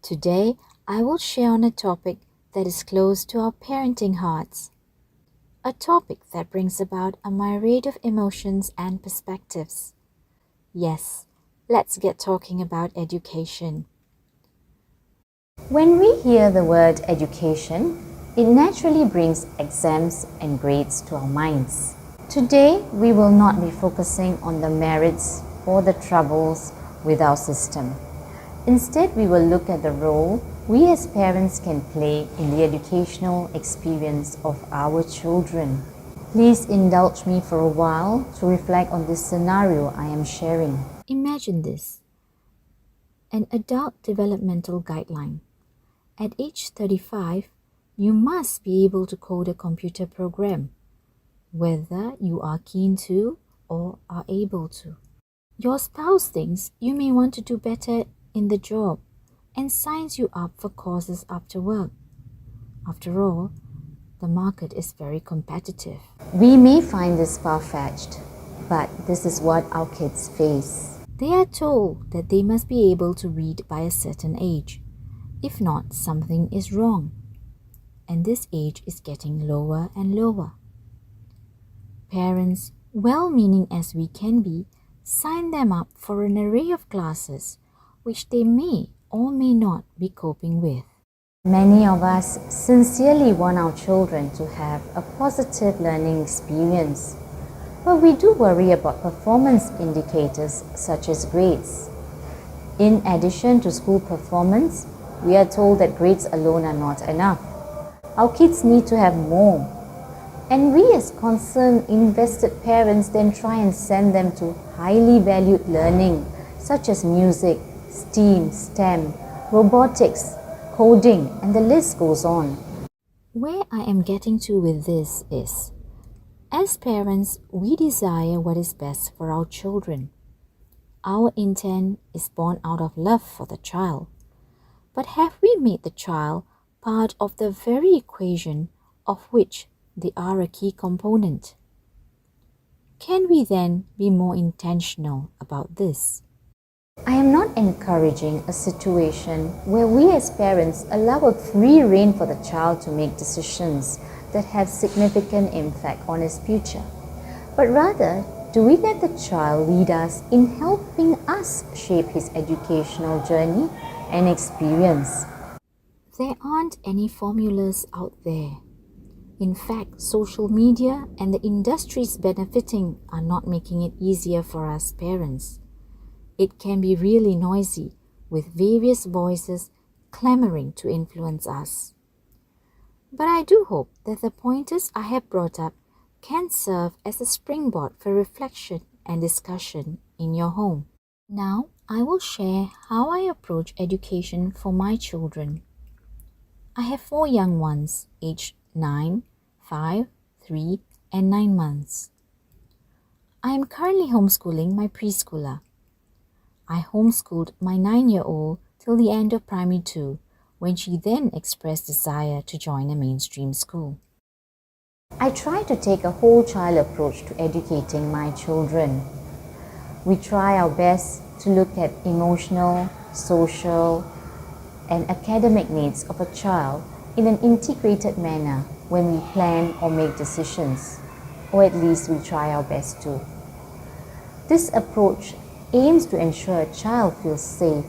Today, I will share on a topic that is close to our parenting hearts. A topic that brings about a myriad of emotions and perspectives. Yes, let's get talking about education. When we hear the word education, it naturally brings exams and grades to our minds. Today, we will not be focusing on the merits or the troubles with our system. Instead, we will look at the role we as parents can play in the educational experience of our children. Please indulge me for a while to reflect on this scenario I am sharing. Imagine this: an adult developmental guideline. At age 35, you must be able to code a computer program, whether you are keen to or are able to. Your spouse thinks you may want to do better in the job and signs you up for courses after work. After all, the market is very competitive. We may find this far-fetched, but this is what our kids face. They are told that they must be able to read by a certain age. If not, something is wrong. And this age is getting lower and lower. Parents, well-meaning as we can be, sign them up for an array of classes which they may or may not be coping with. Many of us sincerely want our children to have a positive learning experience, but we do worry about performance indicators such as grades. In addition to school performance, we are told that grades alone are not enough. Our kids need to have more. And we as concerned, invested parents then try and send them to highly valued learning such as music, STEM, robotics, coding, and the list goes on. Where I am getting to with this is, as parents, we desire what is best for our children. Our intent is born out of love for the child. But have we made the child part of the very equation of which they are a key component? Can we then be more intentional about this? I am not encouraging a situation where we as parents allow a free rein for the child to make decisions that have significant impact on his future. But rather, do we let the child lead us in helping us shape his educational journey and experience? There aren't any formulas out there. In fact, social media and the industries benefiting are not making it easier for us parents. It can be really noisy, with various voices clamoring to influence us. But I do hope that the pointers I have brought up can serve as a springboard for reflection and discussion in your home. Now, I will share how I approach education for my children. I have 4 young ones, aged 9, 5, 3, and 9 months. I am currently homeschooling my preschooler. I homeschooled my 9-year-old till the end of primary 2, when she then expressed desire to join a mainstream school. I try to take a whole child approach to educating my children. We try our best to look at emotional, social, and academic needs of a child in an integrated manner when we plan or make decisions, or at least we try our best to. This approach aims to ensure a child feels safe,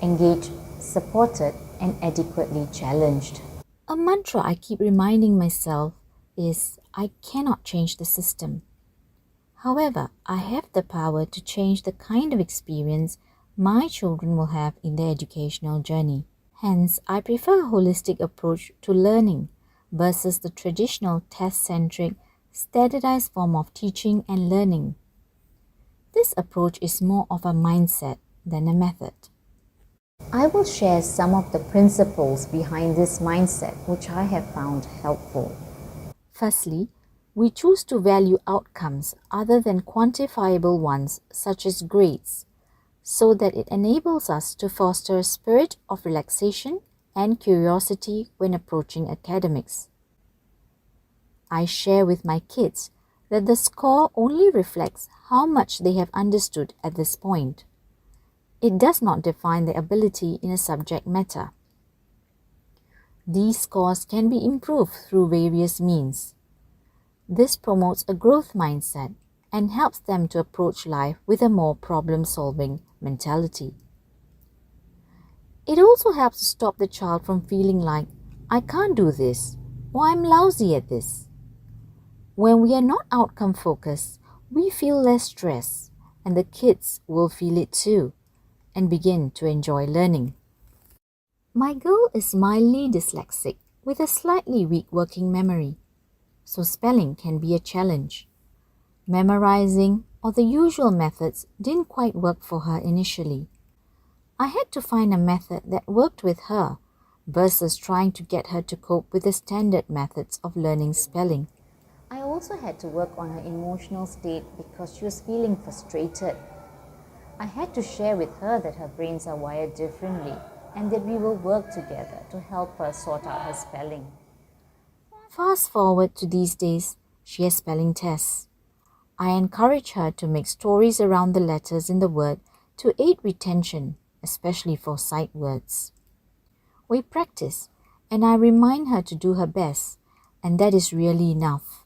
engaged, supported, and adequately challenged. A mantra I keep reminding myself is I cannot change the system. However, I have the power to change the kind of experience my children will have in their educational journey. Hence, I prefer a holistic approach to learning versus the traditional test-centric, standardized form of teaching and learning. This approach is more of a mindset than a method. I will share some of the principles behind this mindset which I have found helpful. Firstly, we choose to value outcomes other than quantifiable ones such as grades, so that it enables us to foster a spirit of relaxation and curiosity when approaching academics. I share with my kids that the score only reflects how much they have understood at this point. It does not define their ability in a subject matter. These scores can be improved through various means. This promotes a growth mindset and helps them to approach life with a more problem-solving mentality. It also helps to stop the child from feeling like, I can't do this, or I'm lousy at this. When we are not outcome focused, we feel less stress, and the kids will feel it too and begin to enjoy learning. My girl is mildly dyslexic with a slightly weak working memory, so spelling can be a challenge. Memorizing or the usual methods didn't quite work for her initially. I had to find a method that worked with her versus trying to get her to cope with the standard methods of learning spelling. I also had to work on her emotional state because she was feeling frustrated. I had to share with her that her brains are wired differently and that we will work together to help her sort out her spelling. Fast forward to these days, she has spelling tests. I encourage her to make stories around the letters in the word to aid retention, especially for sight words. We practice, and I remind her to do her best, and that is really enough.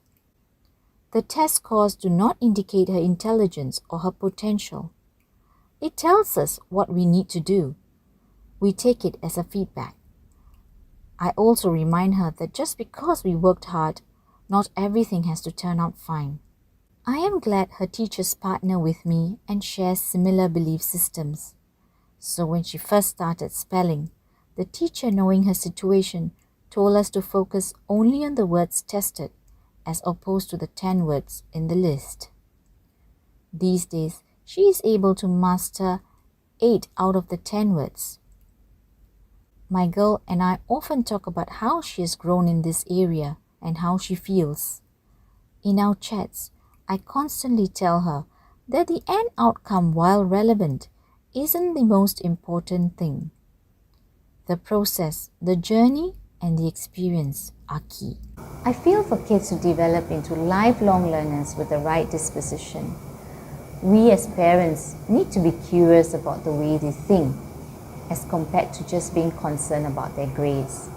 The test scores do not indicate her intelligence or her potential. It tells us what we need to do. We take it as a feedback. I also remind her that just because we worked hard, not everything has to turn out fine. I am glad her teachers partner with me and share similar belief systems. So when she first started spelling, the teacher, knowing her situation, told us to focus only on the words tested as opposed to the 10 words in the list. These days, she is able to master 8 out of the 10 words. My girl and I often talk about how she has grown in this area and how she feels. In our chats, I constantly tell her that the end outcome, while relevant, isn't the most important thing. The process, the journey, and the experience are key. I feel for kids to develop into lifelong learners with the right disposition. We as parents need to be curious about the way they think, as compared to just being concerned about their grades.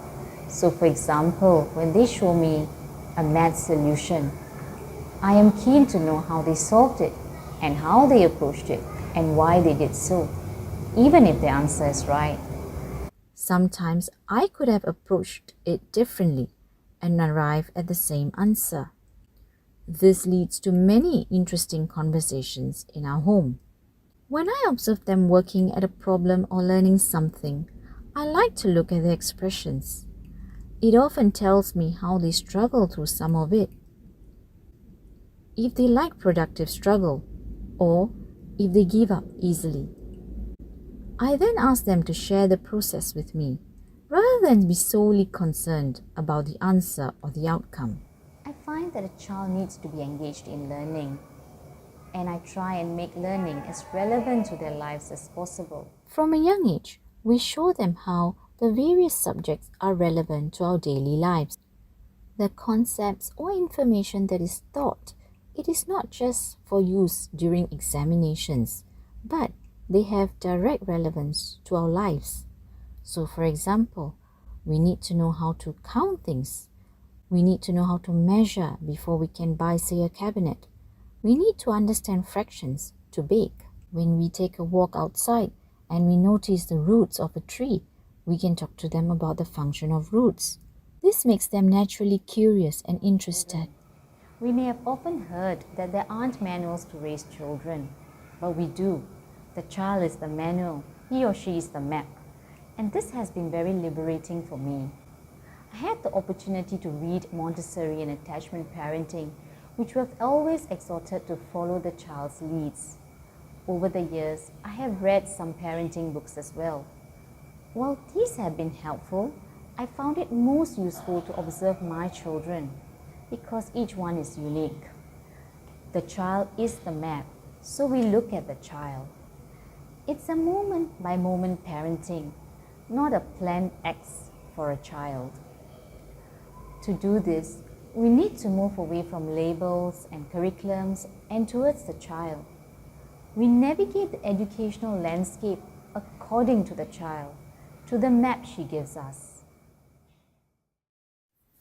So for example, when they show me a math solution, I am keen to know how they solved it and how they approached it and why they did so, even if the answer is right. Sometimes I could have approached it differently and arrived at the same answer. This leads to many interesting conversations in our home. When I observe them working at a problem or learning something, I like to look at their expressions. It often tells me how they struggle through some of it. If they like productive struggle, or if they give up easily. I then ask them to share the process with me, rather than be solely concerned about the answer or the outcome. I find that a child needs to be engaged in learning, and I try and make learning as relevant to their lives as possible. From a young age, we show them how the various subjects are relevant to our daily lives. The concepts or information that is taught, it is not just for use during examinations, but they have direct relevance to our lives. So for example, we need to know how to count things. We need to know how to measure before we can buy, say, a cabinet. We need to understand fractions to bake. When we take a walk outside and we notice the roots of a tree, we can talk to them about the function of roots. This makes them naturally curious and interested. We may have often heard that there aren't manuals to raise children, but we do. The child is the manual, he or she is the map. And this has been very liberating for me. I had the opportunity to read Montessori and attachment parenting, which we have always exhorted to follow the child's leads. Over the years, I have read some parenting books as well. While these have been helpful, I found it most useful to observe my children, because each one is unique. The child is the map, so we look at the child. It's a moment-by-moment parenting, not a plan X for a child. To do this, we need to move away from labels and curriculums and towards the child. We navigate the educational landscape according to the child, to the map she gives us.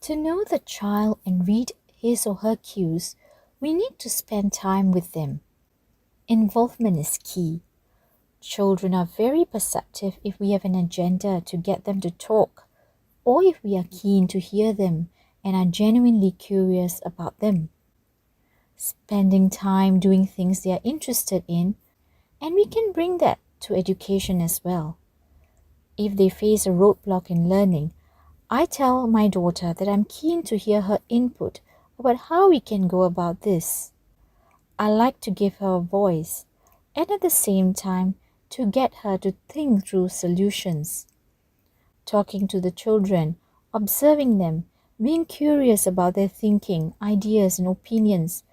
To know the child and read his or her cues, we need to spend time with them. Involvement is key. Children are very perceptive if we have an agenda to get them to talk, or if we are keen to hear them and are genuinely curious about them. Spending time doing things they are interested in, and we can bring that to education as well. If they face a roadblock in learning, I tell my daughter that I'm keen to hear her input about how we can go about this. I like to give her a voice and at the same time to get her to think through solutions. Talking to the children, observing them, being curious about their thinking, ideas, and opinions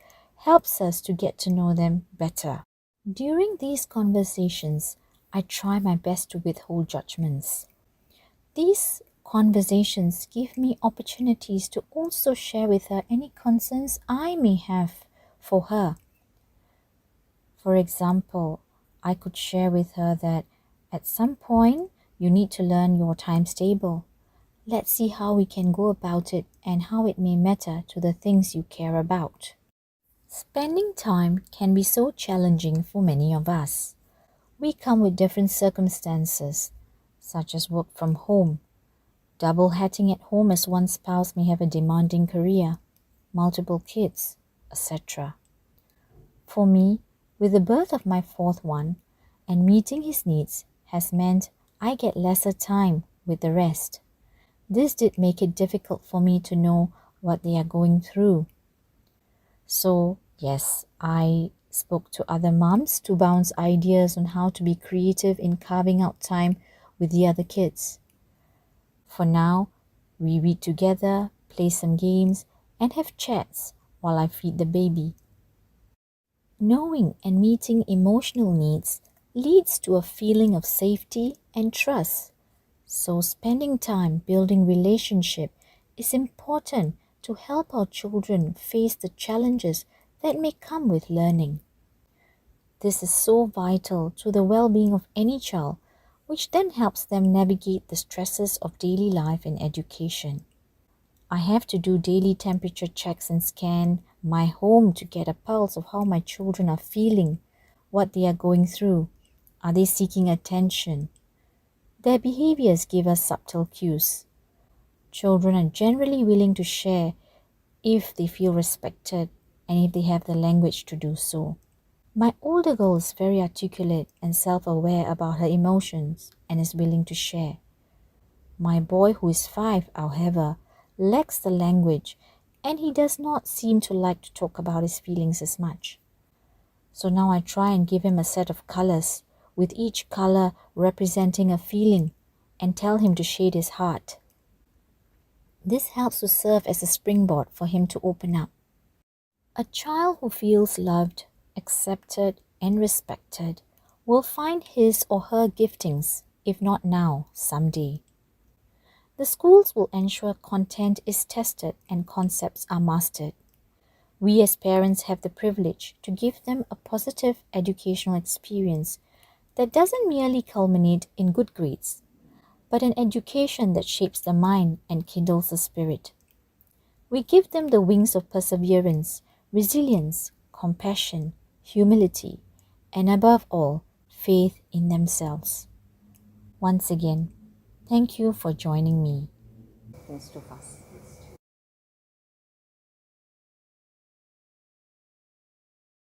helps us to get to know them better. During these conversations, I try my best to withhold judgments. These conversations give me opportunities to also share with her any concerns I may have for her. For example, I could share with her that at some point you need to learn your times table. Let's see how we can go about it and how it may matter to the things you care about. Spending time can be so challenging for many of us. We come with different circumstances, such as work from home, double-hatting at home as one spouse may have a demanding career, multiple kids, etc. For me, with the birth of my fourth one and meeting his needs has meant I get lesser time with the rest. This did make it difficult for me to know what they are going through. So, yes, I spoke to other moms to bounce ideas on how to be creative in carving out time with the other kids. For now, we read together, play some games, and have chats while I feed the baby. Knowing and meeting emotional needs leads to a feeling of safety and trust. So spending time building relationship is important to help our children face the challenges that may come with learning. This is so vital to the well-being of any child, which then helps them navigate the stresses of daily life and education. I have to do daily temperature checks and scan my home to get a pulse of how my children are feeling, what they are going through. Are they seeking attention? Their behaviors give us subtle cues. Children are generally willing to share if they feel respected and if they have the language to do so. My older girl is very articulate and self-aware about her emotions and is willing to share. My boy, who is 5, however, lacks the language and he does not seem to like to talk about his feelings as much. So now I try and give him a set of colors, with each color representing a feeling, and tell him to shade his heart. This helps to serve as a springboard for him to open up. A child who feels loved, accepted, and respected will find his or her giftings, if not now, someday. The schools will ensure content is tested and concepts are mastered. We as parents have the privilege to give them a positive educational experience that doesn't merely culminate in good grades, but an education that shapes the mind and kindles the spirit. We give them the wings of perseverance, resilience, compassion, humility, and above all, faith in themselves. Once again, thank you for joining me. Most of us.